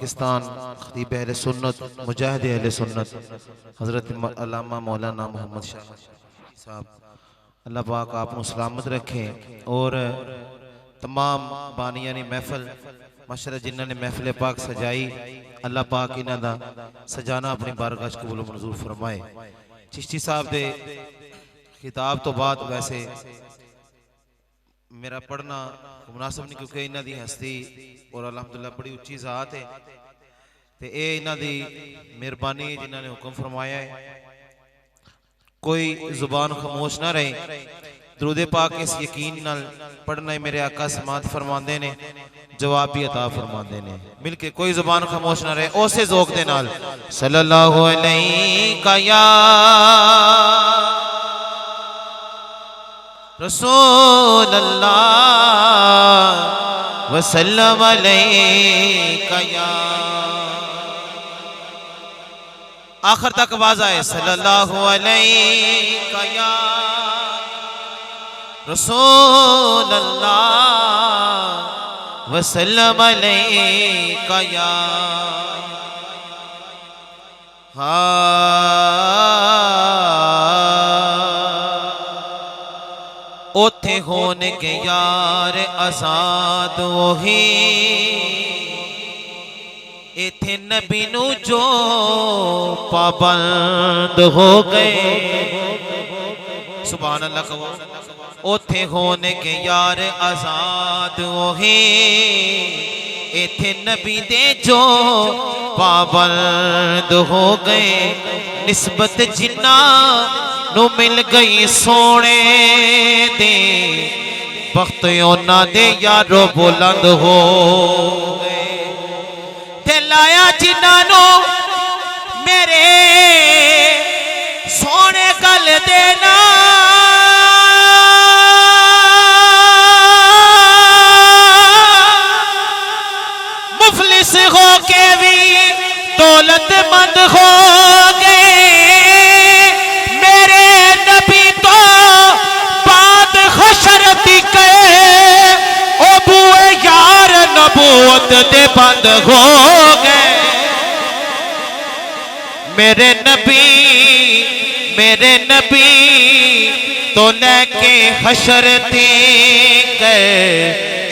पाकिस्तान खतीब अहले सुन्नत मुजाहिद अहले सुन्नत हज़रत अल्लामा मौलाना मोहम्मद शाह साहब, अल्लाह पाक आपको सलामत रखें और तमाम बानियां ने महफल माशाअल्लाह जिन्होंने महफिल पाक सजाई, अल्लाह पाक इन्हां दा सजाना अपनी बारगाह च कबूल मंजूर फरमाए। चिश्ती साहब दे खिताब तो बाद वैसे मेरा पढ़ना मुनासिब नहीं, क्योंकि इन्हां दी हस्ती और अल्हम्दुलिल्लाह बड़ी उच्ची जात है ते ये इन्हां दी मेहरबानी जिन्होंने हुक्म फरमाया है, कोई जुबान खामोश ना रहे। दरूद पाक इस यकीन नाल पढ़ना है, मेरे आका समात फरमाते ने जवाब भी अता फरमाते ने, मिलके कोई जुबान खामोश ना रहे। उसे ज़ौक़ दे नाल सल्लल्लाहु अलैका या रसूल अल्लाह वसल्लम अलैका या, आखिर तक आवाज आए सल्लल्लाहु अलैका या रसूल अल्लाह वसल्लम अलैका या। ओथे होने के यार आजाद वही, इथे नबी नू जो पाबंद हो गए। सुभान अल्लाह कहो। ओथे होने के यार आजाद वही, इथे नबी दे जो पाबंद हो गए। निस्बत जिन्ना नु मिल गई सोने दे, बख्त ओना दे यारो बुलंद हो गए। ते लाया जिन्ना मेरे सोने गल देना, मुफलिस हो के भी दौलतमंद हो गए। मेरे नबी तो बात हशर दी गए, ओ बुए यार नबूवत दे बंद हो गए। मेरे नबी तो लेके हशर दी गए।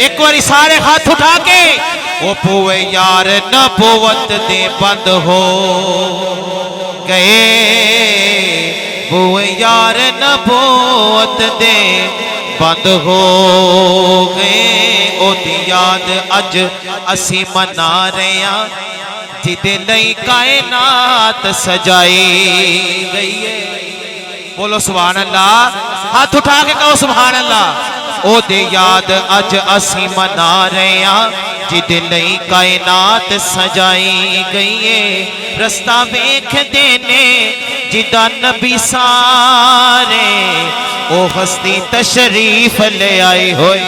एक बारी सारे हाथ उठा के ओ बुए यार नबूवत दे बंद हो गए। बुए यार नबूवत दे बंद हो गए। ओदी याद अज असी मना रहे हैं, जिदे लई कायनात सजाई गई है। बोलो सुभान अल्लाह, हाथ उठा के कहो सुभान अल्लाह। ओदी याद अज असी मना रहे हैं, जिदे लई कायनात सजाई गई है। रस्ता वेख देने जिदा नबी सारे, ओ हस्ती तशरीफ ले आई होई।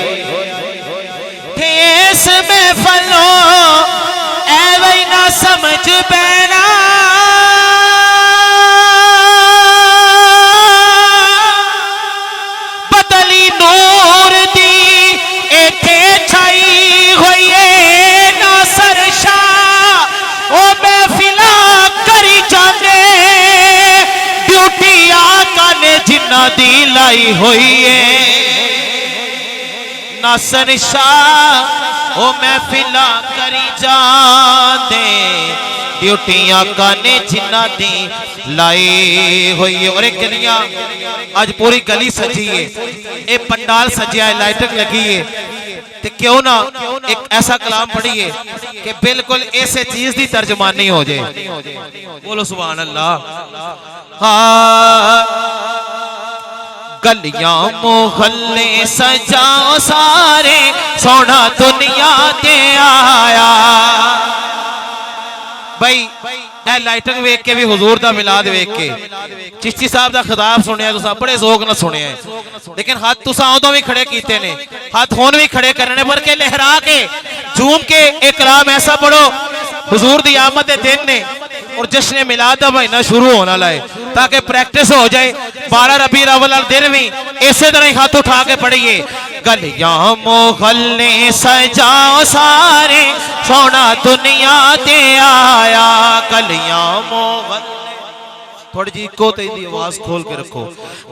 इस महफलो एवे ना समझ बैना, बदली नूर दी एथे छाई होई है। नासर शाह ओ महफिला करी जाने, ड्यूटी आका ने जिन्ना दी लाई हुई है। नासर शाह ओ महफिला करी जाने, ड्यूटी आका ने जिन्ना दी लाई हुई है। और एक गलियां आज पूरी गली सजी है, ये पंडाल सजिया है, लाइटिंग लगी है। ते क्यों ना एक ऐसा कलाम पढ़िए कि बिल्कुल ऐसे चीज की तर्जमानी हो जाए। बोलो सुभान अल्लाह। हाँ, गलियां मोहल्ले सजाओ सारे, सोना दुनिया दे आया। भाई लाइटिंग वेख के भी हुजूर दा मिलाद वेख के चिश्ती साहब दा खिताब सुनिया, तुसा बड़े ज़ौक़ नाल सुनिया है। लेकिन हाथ तुसा उदों भी खड़े कीते ने, हाथ हुण भी खड़े करने, पर के लहरा के झूम के एक कलाम ऐसा पढ़ो हुजूर दी आमद दे दिन ने और जश्न मिलाद दा महीना शुरू होने वाला है, ताकि प्रैक्टिस हो जाए। 12 रबीउल अव्वल दिन भी इसे तरह हाथ उठा के पढ़िए। गलियां मोहल्ले सजाओ सारे सोना दुनिया ते आया। गलियां मोहल्ले थोड़ी जी को तेरी आवाज खोल के रखो।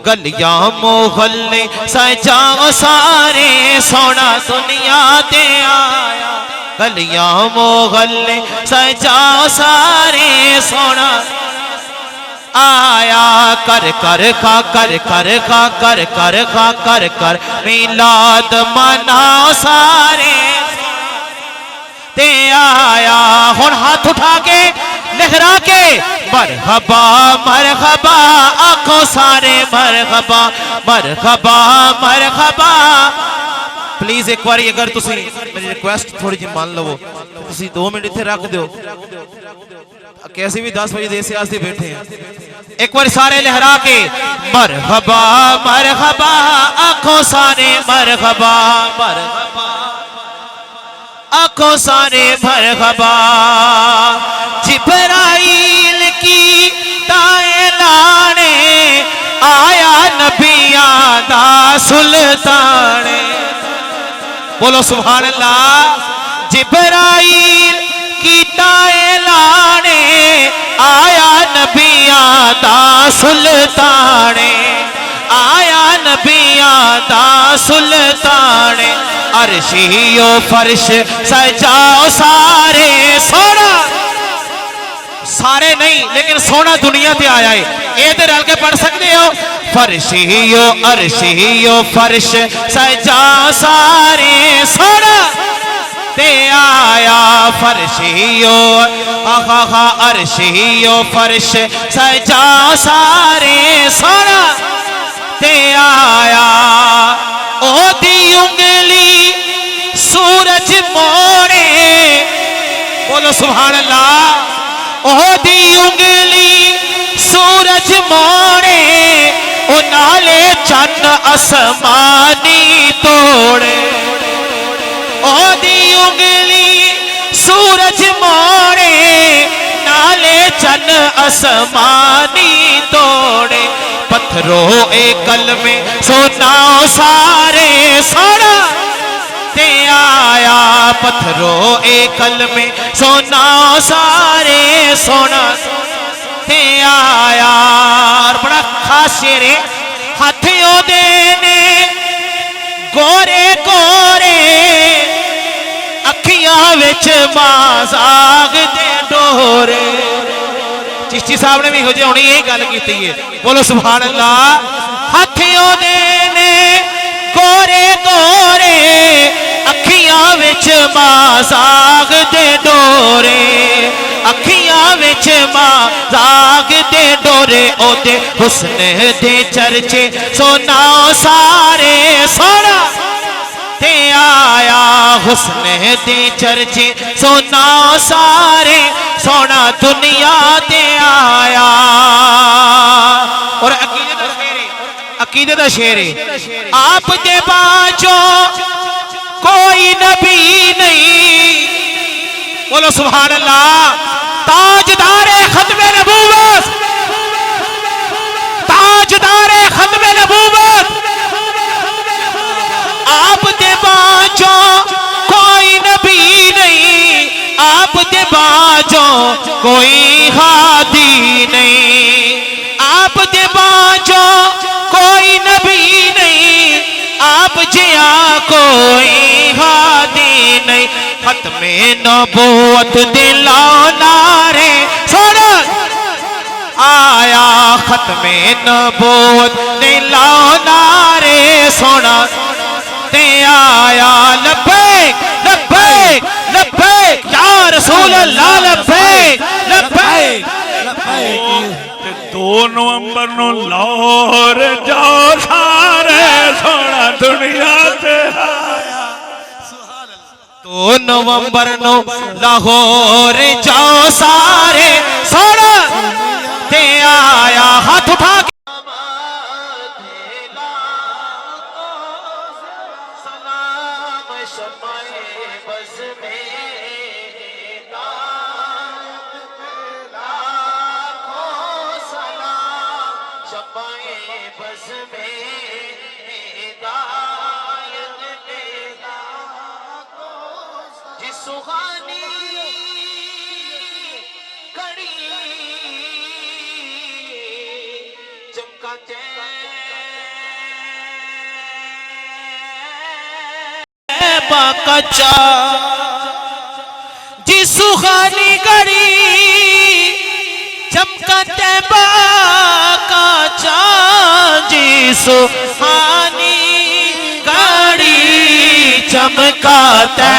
गलियां मोहल्ले सजाओ सारे सोना दुनिया ते आया। गलियां मोहल्ले सजाओ सारे सोना आया। कर कर खा कर कर खा कर कर खा कर कर मिलाद मनाओ सारे ते आया। हुण हाथ उठा के लहरा के मरहबा मरहबा आखो सारे मरहबा मरहबा मरहबा। प्लीज एक बार अगर तुसी मेरी रिक्वेस्ट थोड़ी जी मान लो, तुसी 2 मिनट इत्थे रख दो। कैसे भी 10 बजे देसी आस्ते बैठे हैं। एक बार सारे लहरा के मरहबा मरहबा आखो सारे मरहबा मरहबा आखो सारे मरहबा। जिब्राइल की ताए लाने आया नबियां दा सुल्ताने। बोलो सुभान अल्लाह। जिब्राइल की ताए लाने आया नबियां दा सुल्ताने आया नबियां दा सुल्ताने। अर्शियो फर्श सजाओ सारे सोना सारे नहीं लेकिन सोना दुनिया ते आया है। ये रल के पढ़ सकते हो। फर्शियो अर्शियो फर्श सजाओ सारे सोना ते आया। फर्शियो आहा अर्शियो फर्श सजाओ सारे सोना ते आया। ओदी उंगली सूरज मोड़े। बोलो सुभान अल्लाह। ओदी उंगली सूरज मोड़े ओ नाले चन्न आसमानी तोड़े। ओदी उंगली सूरज मोड़े नाले चन्न आसमानी तोड़े। पत्थरों ए कल में सुनाओ सारे सोना ते आया। पत्थरों ए कल में सुनाओ सारे सोना ते आया। और बड़ा खास शेर है। हाथियों देने गोरे गोरे अखियां विच माजाग दे डोरे। चिश्ती साहब ने भी हो जाए यही गल की है। बोलो सुभान अल्लाह। हाथियों देने गोरे गोरे अखियां विच माजाग दे डोरे अखियां विच माजाग दे डोरे। ओदे हुस्न दे चर्चे सुनाओ सारे सोना ते आया। हुस्न दे चर्चे सुनाओ सारे सोना दुनिया ते आया। और अकीदे दा शेर है। आप दे बाजो कोई नबी नहीं। बोलो सुभान अल्लाह। ताजदारे खत्मे नबूवत ताजदारे खत्मे नबूवत। आप दे बाजो कोई नबी नहीं। आप दे बाजो कोई हादी नहीं। आप दे बाजो कोई नबी नहीं। आप जिया कोई हादी नहीं। खत्मे नबूवत दिलाओ नारे सोना आया। खत्मे नबूवत दिलाओ नारे सोना ते आया। लब्बैक लब्बैक लब्बैक या रसूल अल्लाह लब्बैक लब्बैक लब्बैक। 2 नवंबर नु लाहौर जाओ सारे सोना दुनिया ते आया। 2 नवंबर नु लाहौर जाओ सारे सोना ते आया। हाथ उठा के बस में हिदायत बाकचा जी सुहानी घड़ी चमकते बाकचा जी सुहानी घड़ी चमकाते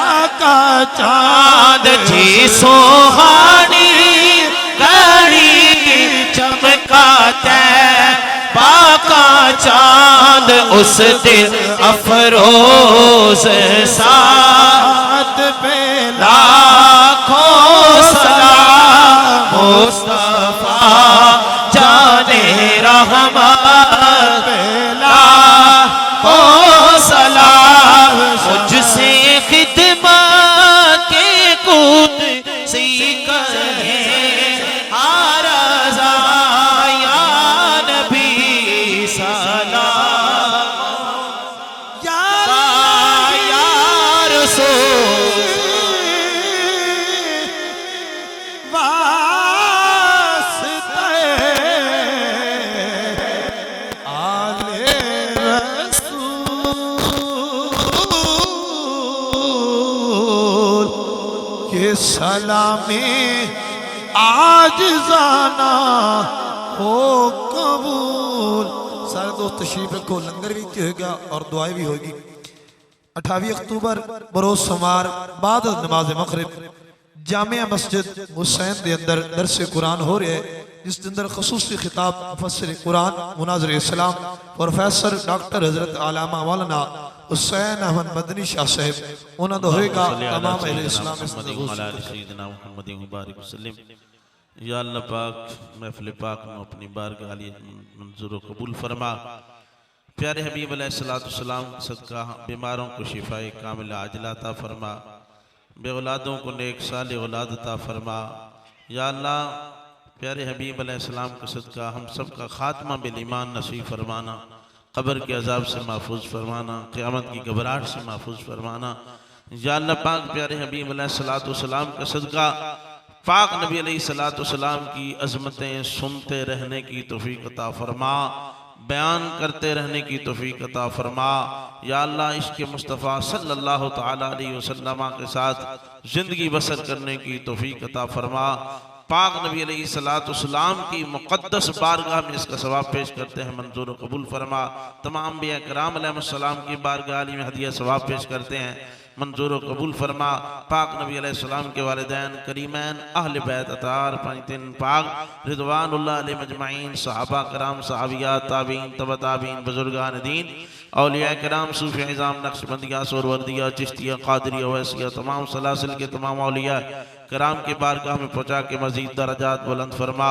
आका चांद जी सुहानी घड़ी चमकाते बाका चांद उस दिन अफरोज साथ पे लाखों सलाम मुस्तफा जाने रहमत पे लाखों सलाम मुझसे खिदमत के कूद सी करे आरज़ा या नबी सलाम या रसूल वास्ते आले रसूल ये सलामी आज जाना हो कबूल। सारे दोस्त तशरीफ रखो, लंगर भी होगा और दुआएं भी होगी। 28 अक्तूबर बरोज सोमवार बाद नमाज मगरिब जामिया मस्जिद हुसैन के अंदर दरस कुरान हो रहा है, जिसके अंदर खसूसी खिताब मुफस्सिर कुरान मुनाज़िर इस्लाम प्रोफेसर डॉक्टर हजरत आलामा मौलाना हुसैन अहमद मदनी शाह साहब उन्होंने होएगा। तमाम अहले इस्लाम या अल्लाह पाक महफिल पाक में अपनी बारगाह मंजूर कबूल फरमा। प्यारे हबीब अलैहिस्सलाम सदका बीमारों को शिफाए कामिल आजिला अता फरमा, बे औलादों को नेक साले औलाद अता फरमा। या अल्लाह प्यारे हबीब अलैहिस्सलाम के सदका हम सब का खात्मा बिल ईमान नसीब फरमाना, क़ब्र के अजाब से महफूज फरमाना, क़यामत की घबराहट से महफूज फरमाना। या अल्लाह पाक प्यारे हबीब अलैहिस्सलाम के सदका पाक नबी अलैहिस्सलाम की अज़मतें सुनते रहने की तौफीक अता फरमा, बयान करते रहने की तौफीक अता फरमा। या अल्लाह इसके मुस्तफ़ा सल्लल्लाहु तआला अलैहि वसल्लम के साथ ज़िंदगी बसर करने की तौफीक अता फरमा। पाक नबी अलैहिस्सलाम की मुक़द्दस बारगाह में इसका सवाब पेश करते हैं, मंजूर कबूल फरमा। तमाम अंबिया किराम अलैहिस्सलाम की बारगाह में हदिया सवाब पेश करते हैं, मंजूर कबूल फरमा। पाक नबी अलैहिस्सलाम के वालिदैन करीमैन अहले बैत अतार पंजतिन पाक रिदवानुल्लाह अलैहिम अजमाइन, सहाबा कराम, सहाबियात, ताबीन, तबा ताबीन, बुजुर्गान दीन, औलिया कराम, सूफी इज़ाम, नक्शबंदिया, सोरवर्दिया, चिश्तिया, कादरिया, वैसिया, तमाम सलासिल के तमाम औलिया कराम के बारगाह में पहुँचा के मज़ीद दरजात बुलंद फरमा।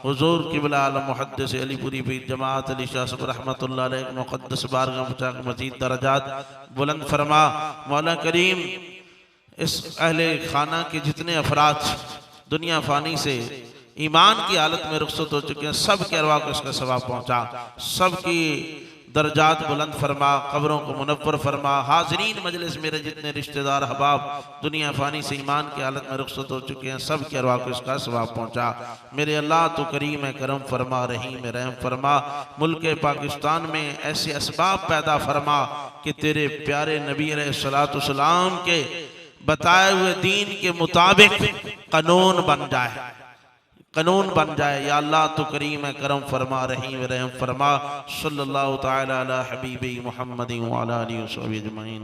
हुजूर क़िबला आलम मुहद्दिस अलीपुरी पीर जमात अली शाह साहब रहमतुल्लाह अलैह मुक़द्दस बारगाह में पहुँचा के मज़ीद दरजात बुलंद फरमा। मौला करीम इस अहले खाना के जितने अफराद दुनिया फ़ानी से ईमान की हालत में रुखसत हो चुके हैं, सब के अरवाह को इसका सवाब पहुँचा, सब की दर्जात बुलंद फरमा, कब्रों को मुनव्वर फरमा। हाजरीन मजलिस मेरे जितने रिश्तेदार हबाब दुनिया फ़ानी से ईमान की हालत में रुखसत हो चुके हैं, सब के अरवाह को इसका सवाब पहुँचा। मेरे अल्लाह तो करीम है, करम फरमा, रहीम है, रहम फरमा। मुल्क पाकिस्तान में ऐसे असबाब पैदा फरमा कि तेरे प्यारे नबी अलैहिस्सलाम के बताए हुए दीन के मुताबिक कानून बन जाए, कानून बन जाए। या अल्लाह तो करीम है, करम फरमा, रहीम रहम फरमा। सल्लल्लाहु तआला अला हबीबी मुहम्मदिन व अला आलिहि व सहबिहि अजमईन।